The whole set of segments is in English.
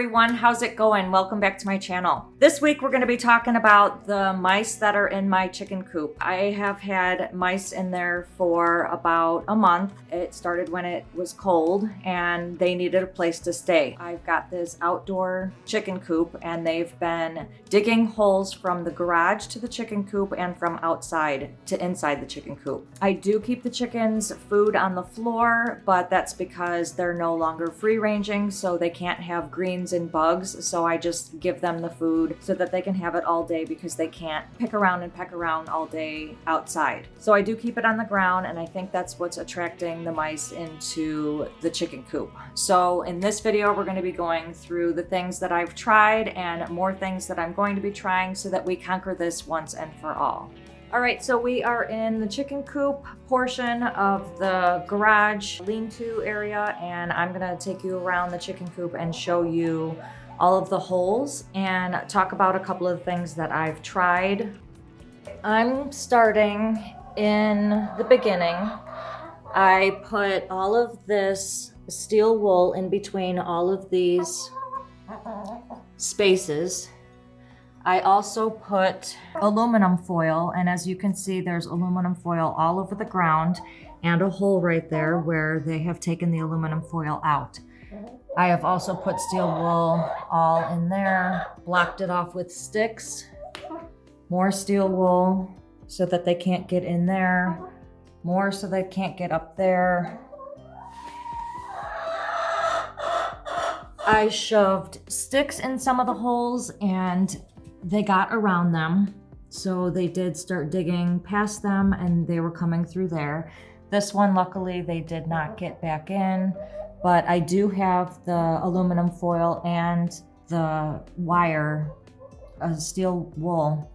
everyone, how's it going? Welcome back to my channel. This week we're going to be talking about the mice that are in my chicken coop. I have had mice in there for about a month. It started when it was cold and they needed a place to stay. I've got this outdoor chicken coop and they've been digging holes from the garage to the chicken coop and from outside to inside the chicken coop. I do keep the chickens food on the floor, but that's because they're no longer free ranging, so they can't have greens and bugs. So I just give them the food so that they can have it all day because they can't pick around and peck around all day outside. So I do keep it on the ground, and I think that's what's attracting the mice into the chicken coop. So in this video, we're going to be going through the things that I've tried and more things that I'm going to be trying so that we conquer this once and for all. All right, so we are in the chicken coop portion of the garage lean-to area, and I'm gonna take you around the chicken coop and show you all of the holes and talk about a couple of things that I've tried. I'm starting in the beginning. I put all of this steel wool in between all of these spaces. I also put aluminum foil, and as you can see, there's aluminum foil all over the ground and a hole right there where they have taken the aluminum foil out. I have also put steel wool all in there, blocked it off with sticks, more steel wool so that they can't get in there, more so they can't get up there. I shoved sticks in some of the holes and they got around them, so they did start digging past them and they were coming through there. This one, luckily, they did not get back in, but I do have the aluminum foil and the wire, steel wool,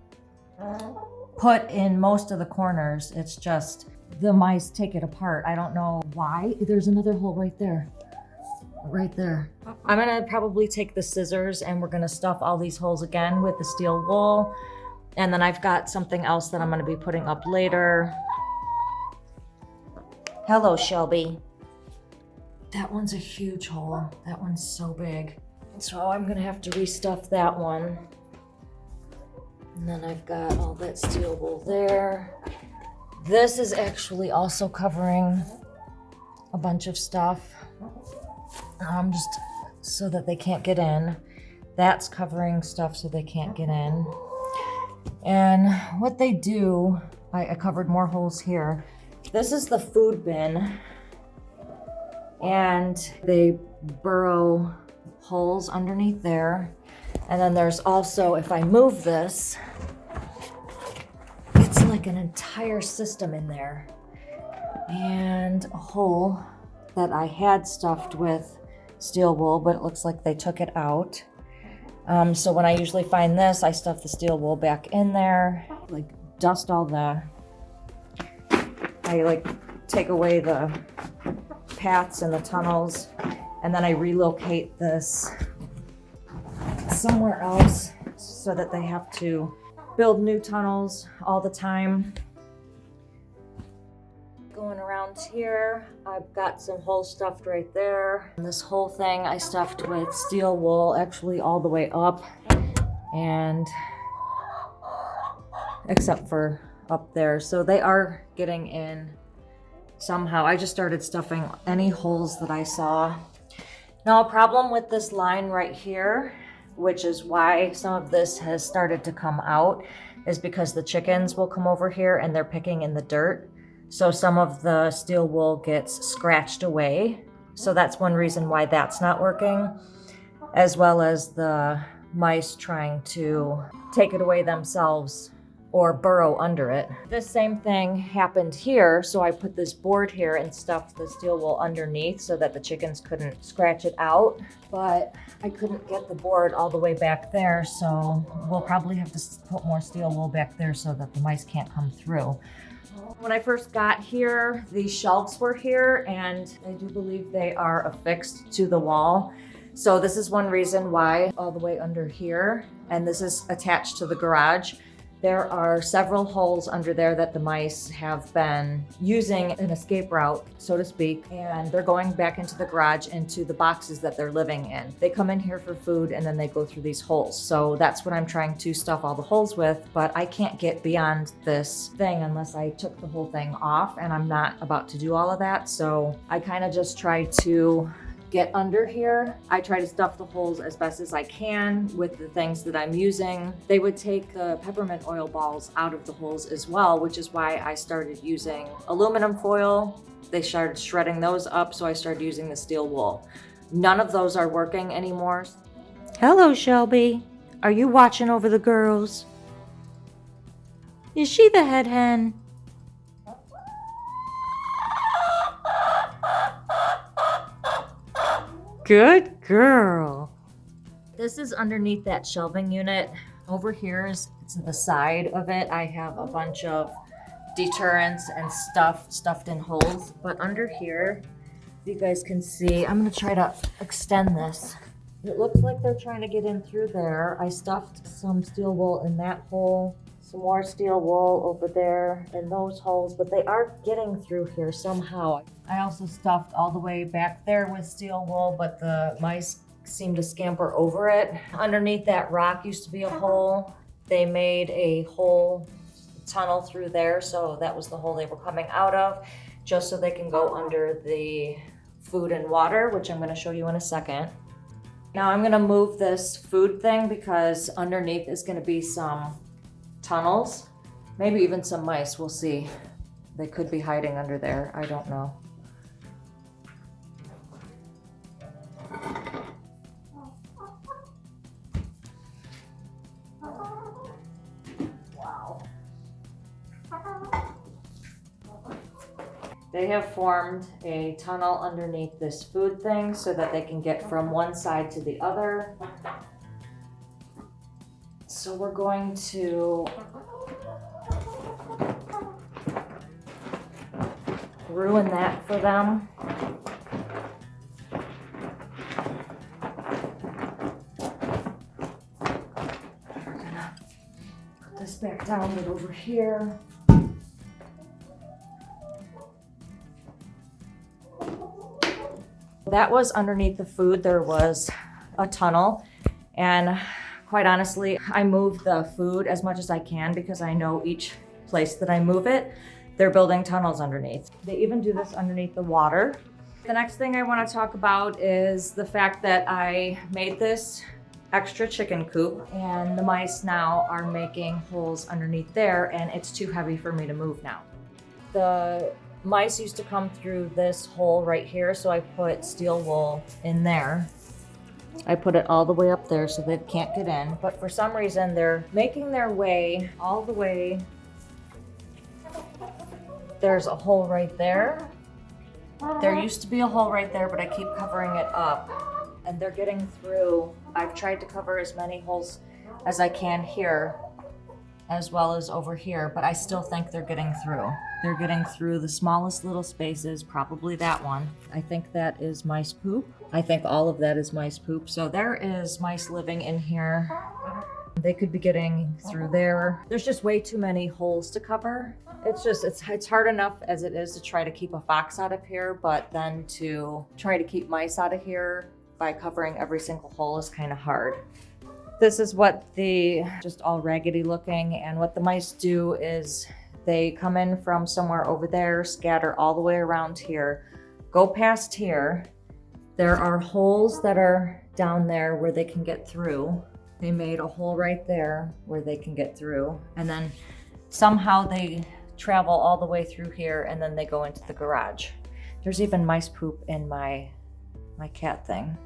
put in most of the corners. It's just the mice take it apart. I don't know why. There's another hole right there. Right there. I'm gonna probably take the scissors and we're gonna stuff all these holes again with the steel wool. And then I've got something else that I'm gonna be putting up later. Hello, Shelby. That one's a huge hole. That one's so big. So I'm gonna have to restuff that one. And then I've got all that steel wool there. This is actually also covering a bunch of stuff. Just so that they can't get in. That's covering stuff so they can't get in. And what they do, I covered more holes here. This is the food bin. And they burrow holes underneath there. And then there's also, if I move this, it's like an entire system in there. And a hole that I had stuffed with steel wool, but it looks like they took it out. So when I usually find this, I stuff the steel wool back in there, like dust all I like take away the paths and the tunnels, and then I relocate this somewhere else so that they have to build new tunnels all the time. Going around here, I've got some holes stuffed right there. And this whole thing I stuffed with steel wool, actually all the way up, and except for up there. So they are getting in somehow. I just started stuffing any holes that I saw. Now, a problem with this line right here, which is why some of this has started to come out, is because the chickens will come over here and they're picking in the dirt. So some of the steel wool gets scratched away. So that's one reason why that's not working, as well as the mice trying to take it away themselves or burrow under it. This same thing happened here. So I put this board here and stuffed the steel wool underneath so that the chickens couldn't scratch it out, but I couldn't get the board all the way back there. So we'll probably have to put more steel wool back there so that the mice can't come through. When I first got here, these shelves were here, and I do believe they are affixed to the wall. So this is one reason why all the way under here, and this is attached to the garage. There are several holes under there that the mice have been using an escape route, so to speak, and they're going back into the garage, into the boxes that they're living in. They come in here for food and then they go through these holes. So that's what I'm trying to stuff all the holes with, but I can't get beyond this thing unless I took the whole thing off, and I'm not about to do all of that. So I kind of just try to get under here. I try to stuff the holes as best as I can with the things that I'm using. They would take the peppermint oil balls out of the holes as well, which is why I started using aluminum foil. They started shredding those up, so I started using the steel wool. None of those are working anymore. Hello, Shelby. Are you watching over the girls? Is she the head hen? Good girl. This is underneath that shelving unit. Over here is to the side of it. I have a bunch of deterrents and stuff stuffed in holes. But under here, you guys can see, I'm gonna try to extend this. It looks like they're trying to get in through there. I stuffed some steel wool in that hole, some more steel wool over there in those holes, but they are getting through here somehow. I also stuffed all the way back there with steel wool, but the mice seem to scamper over it. Underneath that rock used to be a hole. They made a hole tunnel through there, so that was the hole they were coming out of, just so they can go under the food and water, which I'm gonna show you in a second. Now I'm gonna move this food thing because underneath is gonna be some tunnels, maybe even some mice, we'll see. They could be hiding under there, I don't know. Wow. They have formed a tunnel underneath this food thing so that they can get from one side to the other. So we're going to ruin that for them. We're gonna put this back down and over here. That was underneath the food. There was a tunnel, and quite honestly, I move the food as much as I can because I know each place that I move it, they're building tunnels underneath. They even do this underneath the water. The next thing I want to talk about is the fact that I made this extra chicken coop, and the mice now are making holes underneath there, and it's too heavy for me to move now. The mice used to come through this hole right here, so I put steel wool in there. I put it all the way up there so they can't get in, but for some reason they're making their way all the way. There's a hole right there. There used to be a hole right there, but I keep covering it up, and they're getting through. I've tried to cover as many holes as I can here, as well as over here, but I still think they're getting through. They're getting through the smallest little spaces, probably that one. I think that is mice poop. I think all of that is mice poop. So there is mice living in here. They could be getting through there. There's just way too many holes to cover. It's hard enough as it is to try to keep a fox out of here, but then to try to keep mice out of here by covering every single hole is kind of hard. This is what just all raggedy looking, and what the mice do is they come in from somewhere over there, scatter all the way around here, go past here. There are holes that are down there where they can get through. They made a hole right there where they can get through, and then somehow they travel all the way through here, and then they go into the garage. There's even mice poop in my cat thing.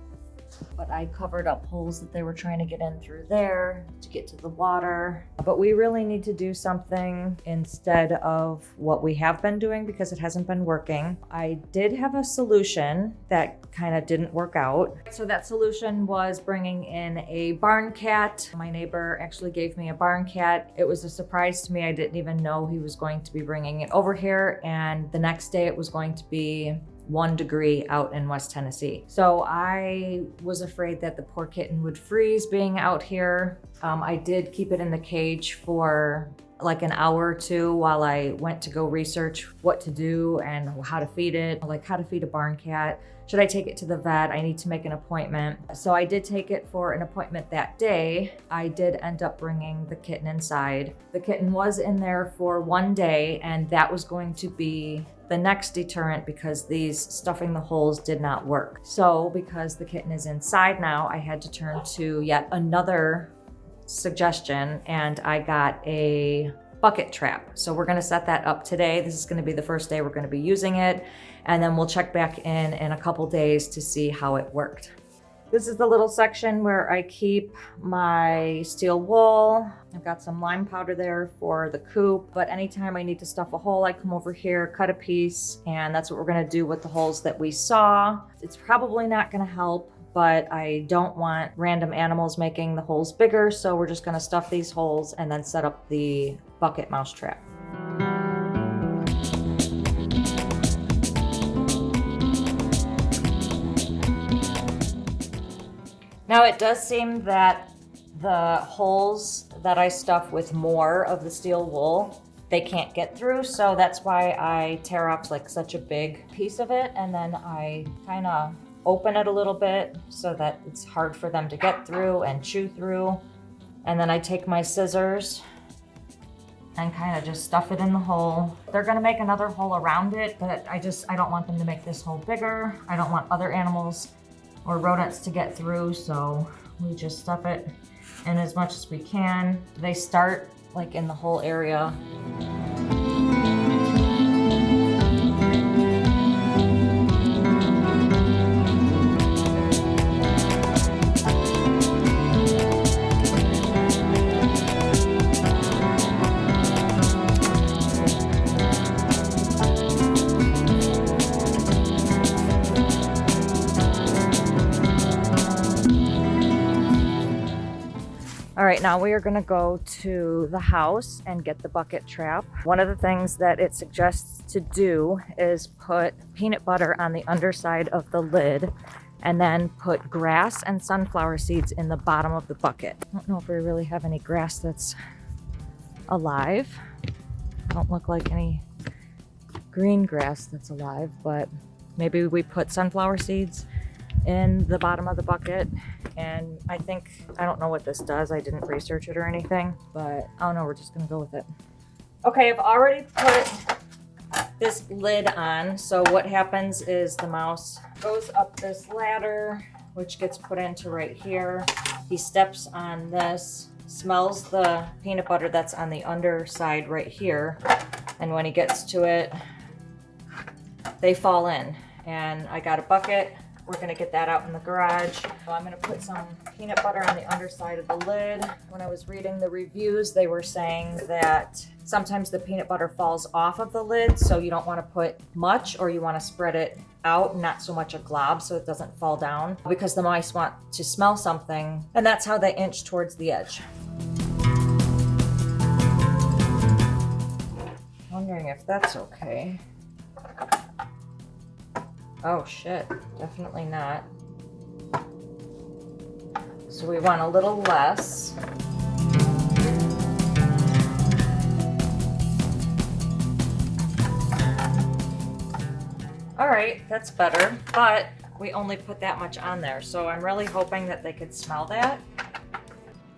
But I covered up holes that they were trying to get in through there to get to the water. But we really need to do something instead of what we have been doing because it hasn't been working. I did have a solution that kind of didn't work out. So that solution was bringing in a barn cat. My neighbor actually gave me a barn cat. It was a surprise to me. I didn't even know he was going to be bringing it over here. And the next day it was going to be 1 degree out in West Tennessee. So I was afraid that the poor kitten would freeze being out here. I did keep it in the cage for like an hour or two while I went to go research what to do and how to feed it, like how to feed a barn cat. Should I take it to the vet? I need to make an appointment. So I did take it for an appointment that day. I did end up bringing the kitten inside. The kitten was in there for 1 day, and that was going to be the next deterrent because these stuffing the holes did not work. So because the kitten is inside now, I had to turn to yet another suggestion, and I got a bucket trap. So we're gonna set that up today. This is gonna be the first day we're gonna be using it, and then we'll check back in a couple days to see how it worked. This is the little section where I keep my steel wool. I've got some lime powder there for the coop, but anytime I need to stuff a hole, I come over here, cut a piece, and that's what we're gonna do with the holes that we saw. It's probably not gonna help, but I don't want random animals making the holes bigger, so we're just gonna stuff these holes and then set up the bucket mouse trap. Now it does seem that the holes that I stuff with more of the steel wool, they can't get through, so that's why I tear off like such a big piece of it, and then I kind of open it a little bit so that it's hard for them to get through and chew through. And then I take my scissors and kind of just stuff it in the hole. They're gonna make another hole around it, but I don't want them to make this hole bigger. I don't want other animals or rodents to get through, so we just stuff it in as much as we can. They start like in the whole area. All right, now we are gonna go to the house and get the bucket trap. One of the things that it suggests to do is put peanut butter on the underside of the lid and then put grass and sunflower seeds in the bottom of the bucket. I don't know if we really have any grass that's alive. Don't look like any green grass that's alive, but maybe we put sunflower seeds in the bottom of the bucket. And I don't know what this does. I didn't research it or anything, but I don't know, we're just gonna go with it. Okay, I've already put this lid on. So what happens is the mouse goes up this ladder, which gets put into right here. He steps on this, smells the peanut butter that's on the underside right here. And when he gets to it, they fall in. And I got a bucket. We're gonna get that out in the garage. So I'm gonna put some peanut butter on the underside of the lid. When I was reading the reviews, they were saying that sometimes the peanut butter falls off of the lid, so you don't wanna put much, or you wanna spread it out, not so much a glob so it doesn't fall down, because the mice want to smell something, and that's how they inch towards the edge. Wondering if that's okay. Oh shit, definitely not. So we want a little less. All right, that's better, but we only put that much on there. So I'm really hoping that they could smell that.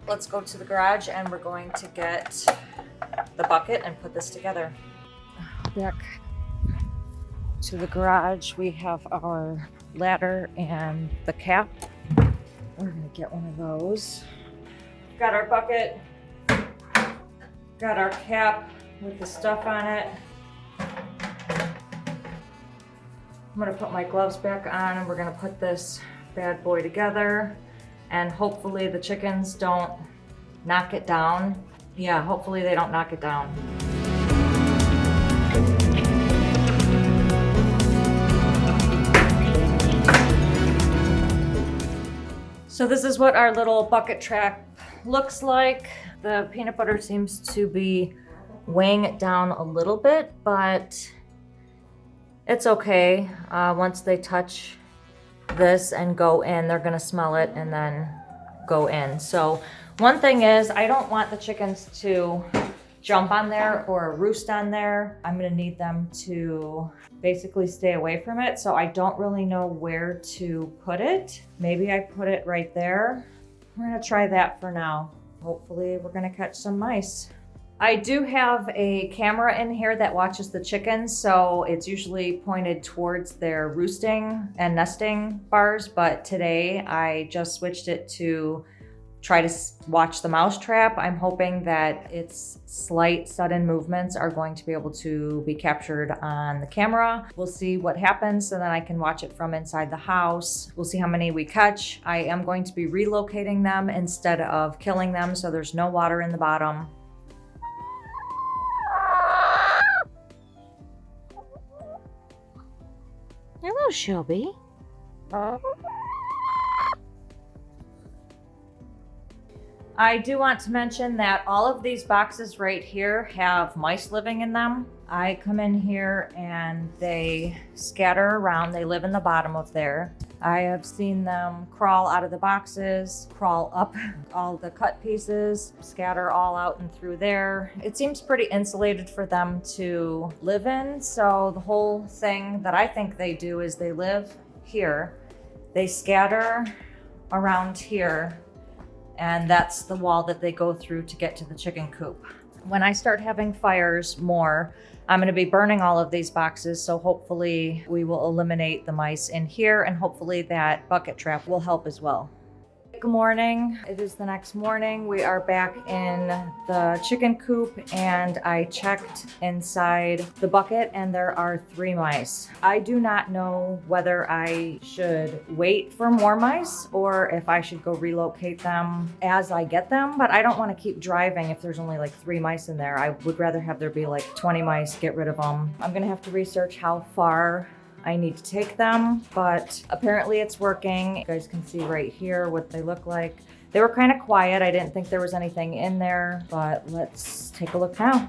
Let's go to the garage and we're going to get the bucket and put this together. Back to the garage, we have our ladder and the cap. We're gonna get one of those. Got our bucket, got our cap with the stuff on it. I'm gonna put my gloves back on and we're gonna put this bad boy together, and hopefully the chickens don't knock it down. Yeah, hopefully they don't knock it down. So this is what our little bucket trap looks like. The peanut butter seems to be weighing it down a little bit, but It's okay. Once they touch this and go in, they're gonna smell it and then go in. So one thing is, I don't want the chickens to jump on there or roost on there. I'm gonna need them to basically stay away from it. So I don't really know where to put it. Maybe I put it right there. We're gonna try that for now. Hopefully we're gonna catch some mice. I do have a camera in here that watches the chickens, so it's usually pointed towards their roosting and nesting bars, but today I just switched it to try to watch the mouse trap. I'm hoping that its slight sudden movements are going to be able to be captured on the camera. We'll see what happens, so then I can watch it from inside the house. We'll see how many we catch. I am going to be relocating them instead of killing them, so there's no water in the bottom. Hello, Shelby. I do want to mention that all of these boxes right here have mice living in them. I come in here and they scatter around. They live in the bottom of there. I have seen them crawl out of the boxes, crawl up all the cut pieces, scatter all out and through there. It seems pretty insulated for them to live in. So the whole thing that I think they do is they live here. They scatter around here, and that's the wall that they go through to get to the chicken coop. When I start having fires more, I'm gonna be burning all of these boxes, so hopefully we will eliminate the mice in here, and hopefully that bucket trap will help as well. Good morning. It is the next morning. We are back in the chicken coop, and I checked inside the bucket and there are 3 mice. I do not know whether I should wait for more mice or if I should go relocate them as I get them, but I don't want to keep driving if there's only like 3 mice in there. I would rather have there be like 20 mice, get rid of them. I'm gonna have to research how far I need to take them, but apparently it's working. You guys can see right here what they look like. They were kind of quiet. I didn't think there was anything in there, but let's take a look now.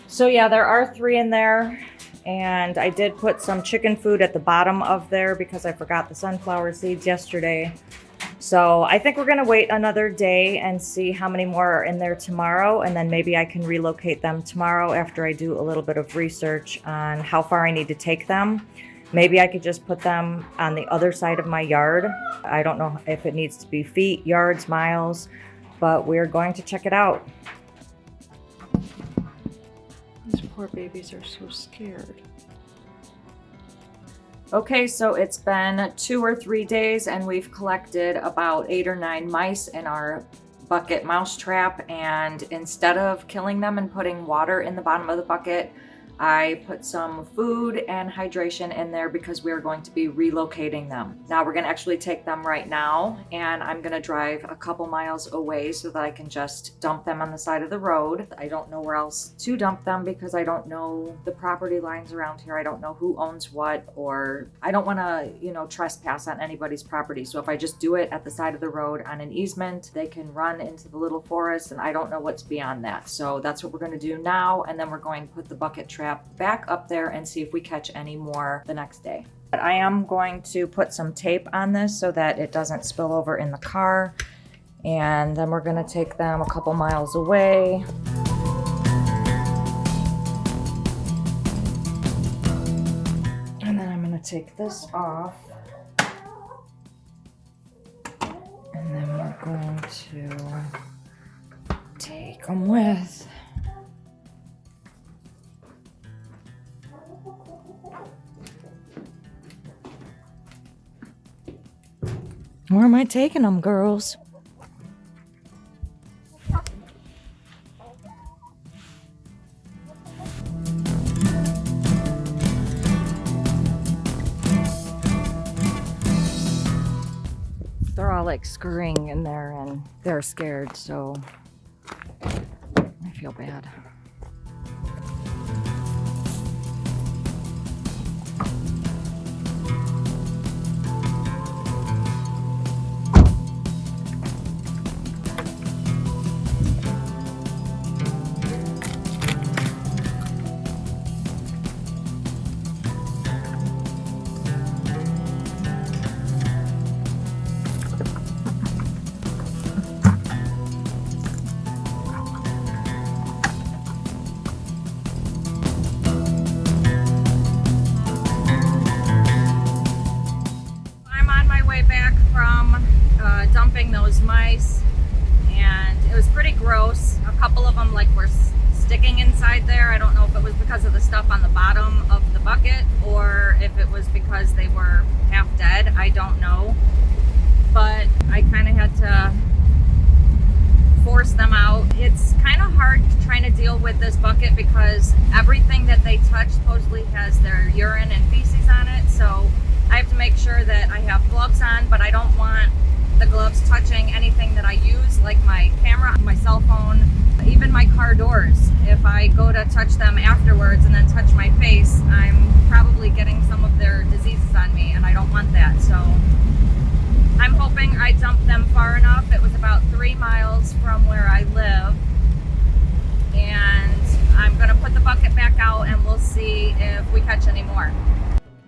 So yeah, there are 3 in there. And I did put some chicken food at the bottom of there because I forgot the sunflower seeds yesterday. So I think we're gonna wait another day and see how many more are in there tomorrow, and then maybe I can relocate them tomorrow after I do a little bit of research on how far I need to take them. Maybe I could just put them on the other side of my yard. I don't know if it needs to be feet, yards, miles, but we're going to check it out. These poor babies are so scared. Okay, so it's been 2 or 3 days and we've collected about 8 or 9 mice in our bucket mouse trap, and instead of killing them and putting water in the bottom of the bucket, I put some food and hydration in there because we are going to be relocating them. Now we're gonna actually take them right now, and I'm gonna drive a couple miles away so that I can just dump them on the side of the road. I don't know where else to dump them because I don't know the property lines around here. I don't know who owns what, or I don't wanna, trespass on anybody's property. So if I just do it at the side of the road on an easement, they can run into the little forest, and I don't know what's beyond that. So that's what we're gonna do now, and then we're going to put the bucket trap back up there and see if we catch any more the next day. But I am going to put some tape on this so that it doesn't spill over in the car, and then we're going to take them a couple miles away. And then I'm going to take this off, and then we're going to take them with. Where am I taking them, girls? They're all like scurrying in there and they're scared, so I feel bad. those mice, and it was pretty gross. A couple of them were sticking inside there. I don't know if it was because of the stuff on the bottom of the bucket or if it was because they were half dead. I don't know, but I kind of had to force them out. It's kind of hard trying to deal with this bucket because everything that they touch supposedly has their urine and feces on it, so I have to make sure that I have gloves on, but I don't want the gloves touching anything that I use, like my camera, my cell phone, even my car doors. If I go to touch them afterwards and then touch my face, I'm probably getting some of their diseases on me, and I don't want that. So I'm hoping I dumped them far enough. It was about 3 miles from where I live, and I'm gonna put the bucket back out and we'll see if we catch any more.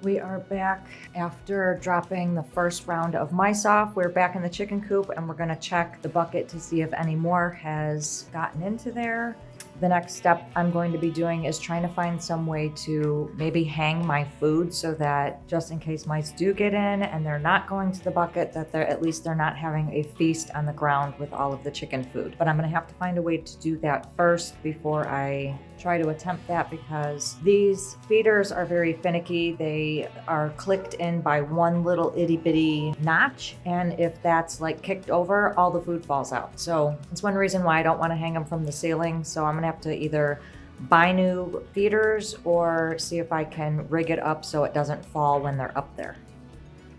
We are back after dropping the first round of mice off. We're back in the chicken coop and we're gonna check the bucket to see if any more has gotten into there. The next step I'm going to be doing is trying to find some way to maybe hang my food so that just in case mice do get in and they're not going to the bucket, that at least they're not having a feast on the ground with all of the chicken food. But I'm gonna have to find a way to do that first before I try to attempt that, because these feeders are very finicky. They are clicked in by one little itty bitty notch, and if that's kicked over, all the food falls out. So it's one reason why I don't want to hang them from the ceiling. So I'm gonna have to either buy new feeders or see if I can rig it up so it doesn't fall when they're up there.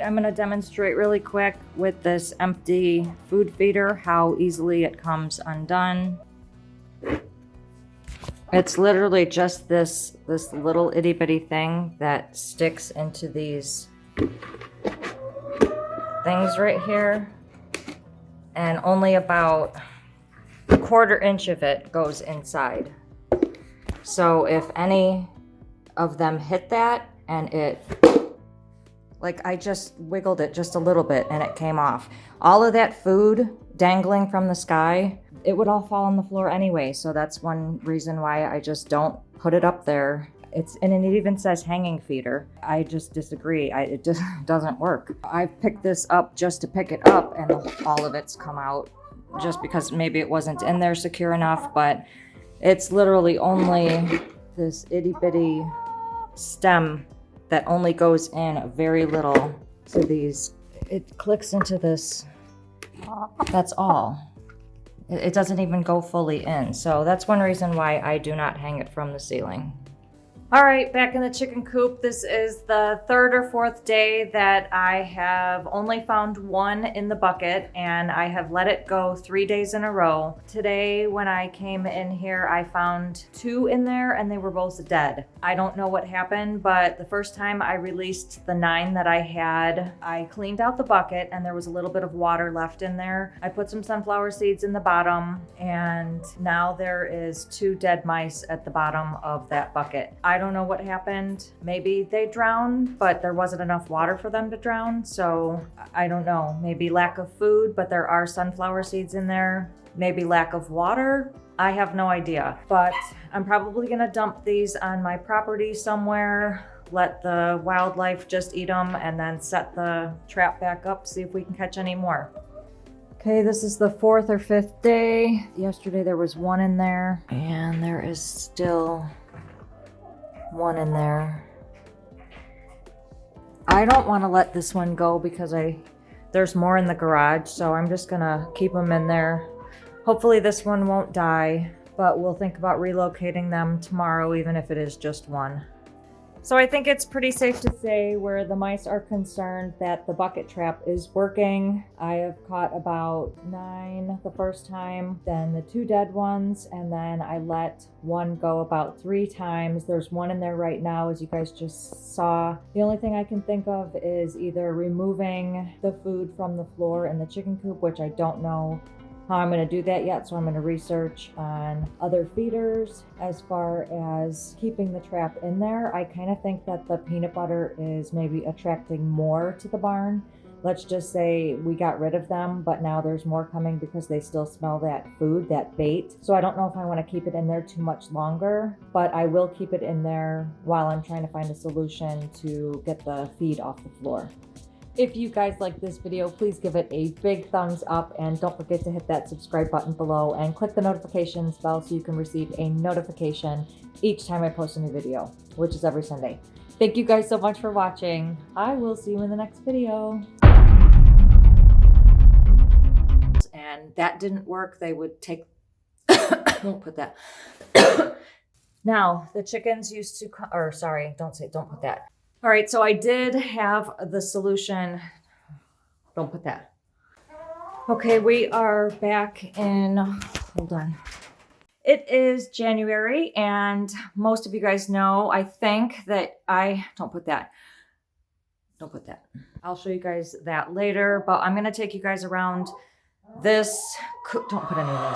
I'm gonna demonstrate really quick with this empty food feeder how easily it comes undone. It's literally just this little itty bitty thing that sticks into these things right here, and only about a 1/4 inch of it goes inside. So if any of them hit that and it, I just wiggled it just a little bit and it came off. All of that food dangling from the sky, it would all fall on the floor anyway. So that's one reason why I just don't put it up there. And it even says hanging feeder. I just disagree. It just doesn't work. I've picked this up just to pick it up and all of it's come out just because maybe it wasn't in there secure enough, but it's literally only this itty bitty stem that only goes in a very little to these. It clicks into this. That's all. It doesn't even go fully in. So that's one reason why I do not hang it from the ceiling. All right, back in the chicken coop. This is the 3rd or 4th day that I have only found one in the bucket, and I have let it go 3 days in a row. Today, when I came in here, I found 2 in there and they were both dead. I don't know what happened, but the first time I released the 9 that I had, I cleaned out the bucket and there was a little bit of water left in there. I put some sunflower seeds in the bottom, and now there is 2 dead mice at the bottom of that bucket. I don't know what happened. Maybe they drowned, but there wasn't enough water for them to drown. So I don't know. Maybe lack of food, but there are sunflower seeds in there. Maybe lack of water. I have no idea. But I'm probably gonna dump these on my property somewhere, let the wildlife just eat them, and then set the trap back up, see if we can catch any more. Okay, this is the 4th or 5th day. Yesterday there was 1 in there, and there is still 1 in there. I don't want to let this one go because there's more in the garage, so I'm just gonna keep them in there. Hopefully this one won't die, but we'll think about relocating them tomorrow, even if it is just 1. So I think it's pretty safe to say, where the mice are concerned, that the bucket trap is working. I have caught about 9 the first time, then the 2 dead ones, and then I let 1 go about 3 times. There's 1 in there right now, as you guys just saw. The only thing I can think of is either removing the food from the floor in the chicken coop, which I don't know how I'm going to do that yet, so I'm going to research on other feeders. As far as keeping the trap in there, I kind of think that the peanut butter is maybe attracting more to the barn. Let's just say we got rid of them, but now there's more coming because they still smell that food, that bait. So I don't know if I want to keep it in there too much longer, but I will keep it in there while I'm trying to find a solution to get the feed off the floor. If you guys like this video, please give it a big thumbs up and don't forget to hit that subscribe button below and click the notifications bell so you can receive a notification each time I post a new video, which is every Sunday. Thank you guys so much for watching. I will see you in the next video. And that didn't work. They would take, don't put that. Now, the chickens used to, or sorry, don't put that. All right, so I did have the solution. Don't put that. Okay, we are back in, hold on. It is January, and most of you guys know, I think, that don't put that. Don't put that. I'll show you guys that later, but I'm gonna take you guys around this, don't put any of those.